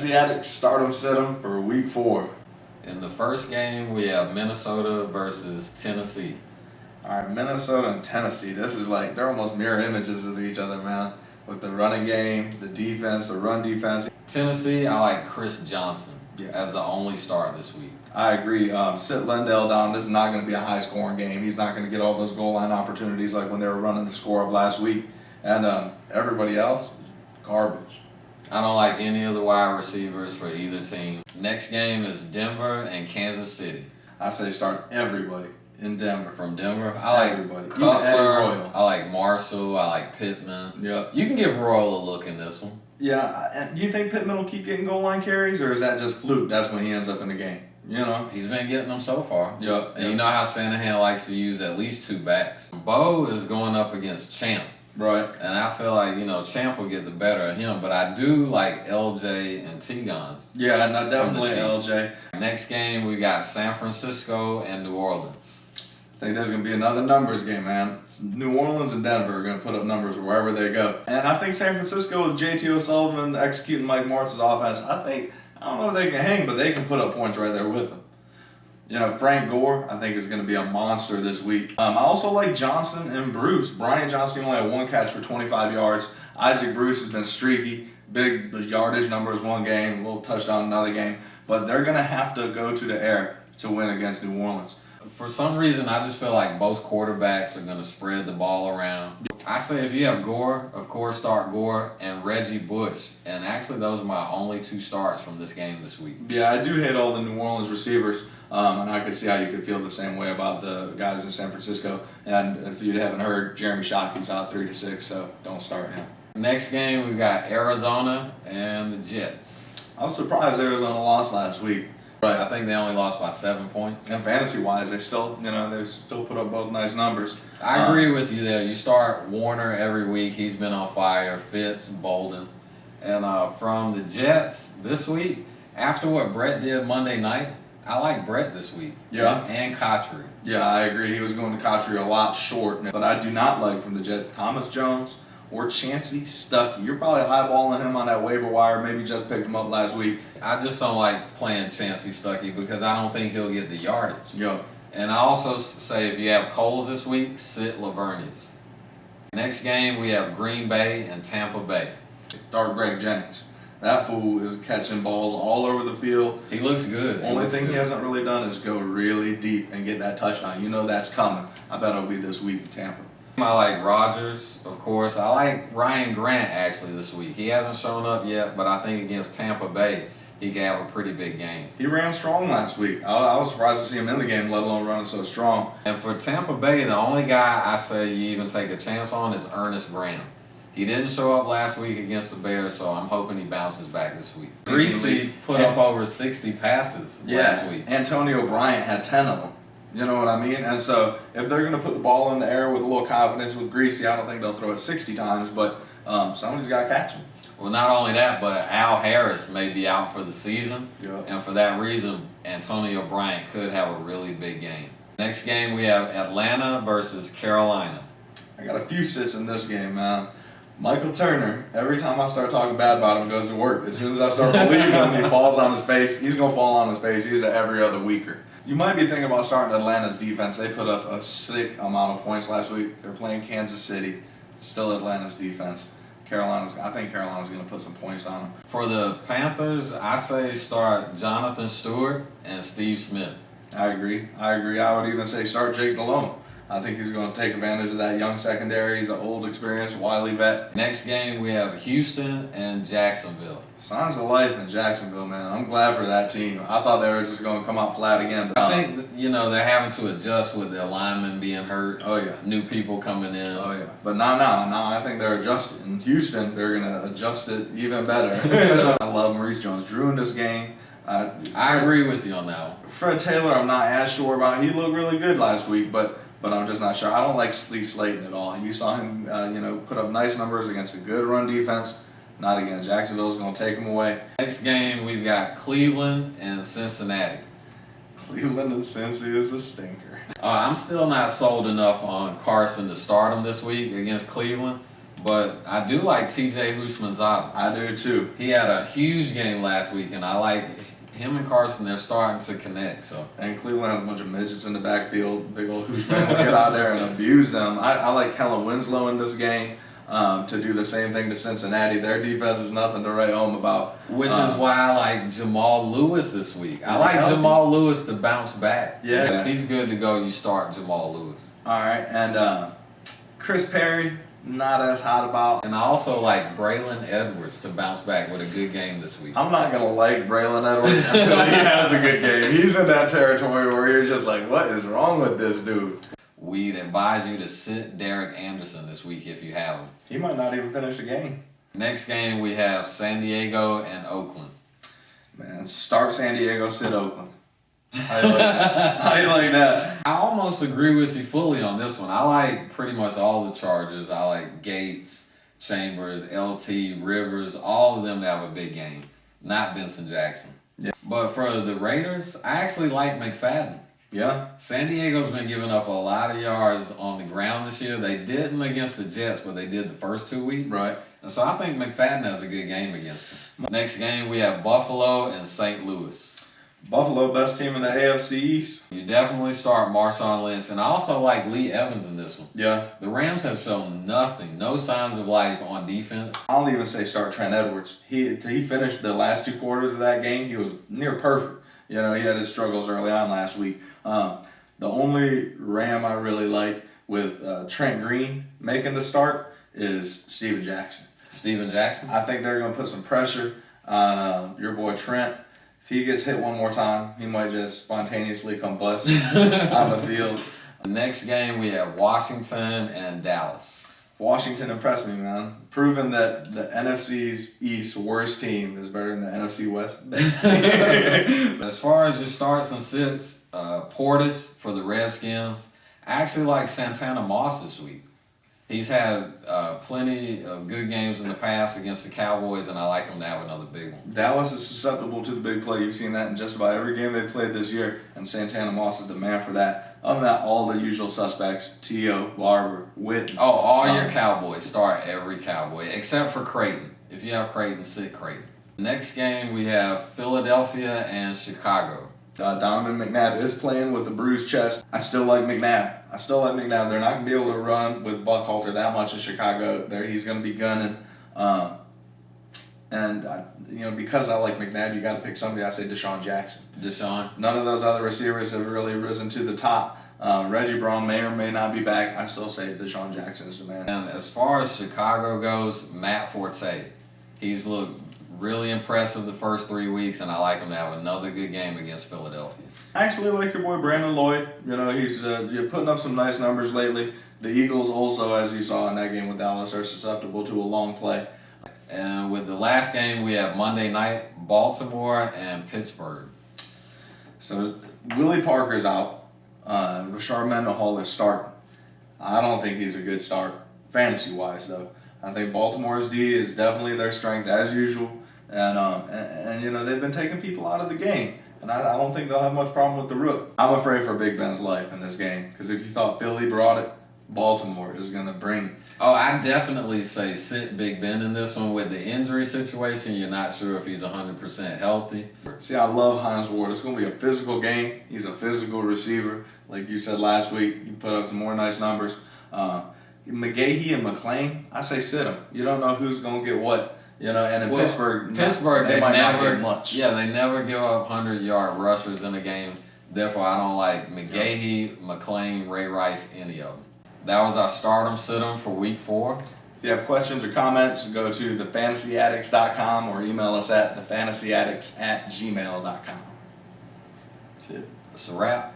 fantasy addicts, start them, sit them for week 4. In the first game, we have Minnesota versus Tennessee. All right, Minnesota and Tennessee. This is like, they're almost mirror images of each other, man. With the running game, the defense, the run defense. Tennessee, I like Chris Johnson as the only start this week. I agree. Sit Lindell down. This is not going to be a high-scoring game. He's not going to get all those goal line opportunities like when they were running the score up last week. And everybody else, garbage. I don't like any of the wide receivers for either team. Next game is Denver and Kansas City. I say start everybody in Denver. From Denver, I like everybody. Cutler, I like Marshall, I like Pittman. Yep. You can give Royal a look in this one. Yeah, and do you think Pittman will keep getting goal line carries, or is that just fluke? That's when he ends up in the game. You know? He's been getting them so far. Yep. And you know how Shanahan likes to use at least 2 backs. Bo is going up against Champ. Right. And I feel like, Champ will get the better of him, but I do like LJ and T-Gons. Yeah, no, definitely LJ. Next game, we got San Francisco and New Orleans. I think there's going to be another numbers game, man. New Orleans and Denver are going to put up numbers wherever they go. And I think San Francisco with JT O'Sullivan executing Mike Mortz's offense, I don't know if they can hang, but they can put up points right there with them. Frank Gore, I think, is going to be a monster this week. I also like Johnson and Bruce. Bryant Johnson only had 1 catch for 25 yards. Isaac Bruce has been streaky. Big yardage numbers one game, a little touchdown another game. But they're going to have to go to the air to win against New Orleans. For some reason, I just feel like both quarterbacks are going to spread the ball around. I say if you have Gore, of course start Gore and Reggie Bush. And actually, those are my only 2 starts from this game this week. Yeah, I do hate all the New Orleans receivers. And I could see how you could feel the same way about the guys in San Francisco. And if you haven't heard, Jeremy Shockey's out 3 to 6, so don't start him. Next game, we got Arizona and the Jets. I was surprised Arizona lost last week. Right, I think they only lost by 7 points. And fantasy-wise, they still put up both nice numbers. I agree with you there. You start Warner every week. He's been on fire. Fitz, Bolden. And from the Jets this week, after what Brett did Monday night, I like Brett this week. Yeah. And Cotchery. Yeah, I agree. He was going to Cotchery a lot short. But I do not like from the Jets Thomas Jones or Chancey Stuckey. You're probably eyeballing him on that waiver wire. Maybe just picked him up last week. I just don't like playing Chancey Stuckey because I don't think he'll get the yardage. Yeah. And I also say if you have Coles this week, sit Lavernius. Next game, we have Green Bay and Tampa Bay. Start Greg Jennings. That fool is catching balls all over the field. He looks good. Only thing he hasn't really done is go really deep and get that touchdown. You know that's coming. I bet it'll be this week in Tampa. I like Rodgers, of course. I like Ryan Grant, actually, this week. He hasn't shown up yet, but I think against Tampa Bay, he can have a pretty big game. He ran strong last week. I was surprised to see him in the game, let alone running so strong. And for Tampa Bay, the only guy I say you even take a chance on is Ernest Graham. He didn't show up last week against the Bears, so I'm hoping he bounces back this week. Greasy put up over 60 passes last week. Antonio Bryant had 10 of them. You know what I mean? And so if they're going to put the ball in the air with a little confidence with Greasy, I don't think they'll throw it 60 times, but somebody's got to catch him. Well, not only that, but Al Harris may be out for the season. Yeah. And for that reason, Antonio Bryant could have a really big game. Next game, we have Atlanta versus Carolina. I got a few sits in this game, man. Michael Turner, every time I start talking bad about him, goes to work. As soon as I start believing him, he falls on his face. He's going to fall on his face. He's every other weaker. You might be thinking about starting Atlanta's defense. They put up a sick amount of points last week. They're playing Kansas City. Still Atlanta's defense. I think Carolina's going to put some points on them. For the Panthers, I say start Jonathan Stewart and Steve Smith. I agree. I would even say start Jake Delhomme. I think he's going to take advantage of that young secondary. He's an old, experienced, wily vet. Next game, we have Houston and Jacksonville. Signs of life in Jacksonville, man. I'm glad for that team. I thought they were just going to come out flat again. But I think, they're having to adjust with their linemen being hurt. Oh, yeah. New people coming in. Oh, yeah. But now, I think they're adjusted. In Houston, they're going to adjust it even better. I love Maurice Jones-Drew in this game. I agree with you on that one. Fred Taylor, I'm not as sure about. He looked really good last week, but I'm just not sure. I don't like Steve Slayton at all. You saw him, put up nice numbers against a good run defense. Not again. Jacksonville's going to take him away. Next game, we've got Cleveland and Cincinnati. Cleveland and Cincy is a stinker. I'm still not sold enough on Carson to start him this week against Cleveland. But I do like T.J. Houshmandzadeh. I do too. He had a huge game last week, and I like him and Carson. They're starting to connect. So And Cleveland has a bunch of midgets in the backfield. Big old Houshman will get out there and abuse them. I like Kellen Winslow in this game to do the same thing to Cincinnati. Their defense is nothing to write home about. which is why I like Jamal Lewis this week. I Is he like healthy? Jamal Lewis to bounce back. Yeah. If he's good to go, you start Jamal Lewis. All right, and Chris Perry, not as hot about. And I also like Braylon Edwards to bounce back with a good game this week. I'm not gonna like Braylon Edwards until he has a good game. He's in that territory where you're just like, what is wrong with this dude? We'd advise you to sit Derek Anderson this week if you have him. He might not even finish the game. Next game, we have San Diego and Oakland. Man, start San Diego, sit Oakland. How you like that? How you like that? I almost agree with you fully on this one. I like pretty much all the Chargers. I like Gates, Chambers, LT, Rivers, all of them to have a big game. Not Vincent Jackson. Yeah. But for the Raiders, I actually like McFadden. Yeah. San Diego's been giving up a lot of yards on the ground this year. They didn't against the Jets, but they did the first 2 weeks. Right. And so I think McFadden has a good game against them. Next game, we have Buffalo and St. Louis. Buffalo, best team in the AFC East. You definitely start Marshawn Lynch, and I also like Lee Evans in this one. Yeah. The Rams have shown nothing, no signs of life on defense. I'll even say start Trent Edwards. He finished the last 2 quarters of that game. He was near perfect. You know, he had his struggles early on last week. The only Ram I really like with Trent Green making the start is Steven Jackson. Steven Jackson? I think they're going to put some pressure on your boy Trent. If he gets hit one more time, he might just spontaneously combust on the field. The next game, we have Washington and Dallas. Washington impressed me, man. Proving that the NFC's East worst team is better than the NFC West best team. As far as your starts and sits, Portis for the Redskins. I actually like Santana Moss this week. He's had plenty of good games in the past against the Cowboys, and I like him to have another big one. Dallas is susceptible to the big play. You've seen that in just about every game they've played this year, and Santana Moss is the man for that. Other than that, all the usual suspects, T.O., Barber, Witt. Oh, all your Cowboys. Start every Cowboy, except for Creighton. If you have Creighton, sit Creighton. Next game, we have Philadelphia and Chicago. Donovan McNabb is playing with a bruised chest. I still like McNabb. They're not going to be able to run with Buckhalter that much in Chicago. He's going to be gunning. Because I like McNabb, you got to pick somebody. I say Deshaun Jackson. Deshaun. None of those other receivers have really risen to the top. Reggie Braun may or may not be back. I still say Deshaun Jackson is the man. And as far as Chicago goes, Matt Forte. He's looked really impressive the first 3 weeks, and I like him to have another good game against Philadelphia. I actually like your boy Brandon Lloyd. You know, he's you're putting up some nice numbers lately. The Eagles also, as you saw in that game with Dallas, are susceptible to a long play. And with the last game, we have Monday night, Baltimore and Pittsburgh. So Willie Parker's out. Rashard Mendenhall is starting. I don't think he's a good start, fantasy-wise, though. I think Baltimore's D is definitely their strength, as usual. And they've been taking people out of the game. And I don't think they'll have much problem with the rook. I'm afraid for Big Ben's life in this game. Because if you thought Philly brought it, Baltimore is going to bring it. Oh, I definitely say sit Big Ben in this one. With the injury situation, you're not sure if he's 100% healthy. See, I love Hines Ward. It's going to be a physical game. He's a physical receiver. Like you said last week, you put up some more nice numbers. McGahee and McClain, I say sit them. You don't know who's going to get what. And in Pittsburgh, they might never not get much. Yeah, they never give up 100-yard rushers in a game. Therefore, I don't like McGahee, McClain, Ray Rice, any of them. That was our Startem Sitem for Week 4. If you have questions or comments, go to thefantasyaddicts.com or email us at thefantasyaddicts@gmail.com. That's it. It's a wrap.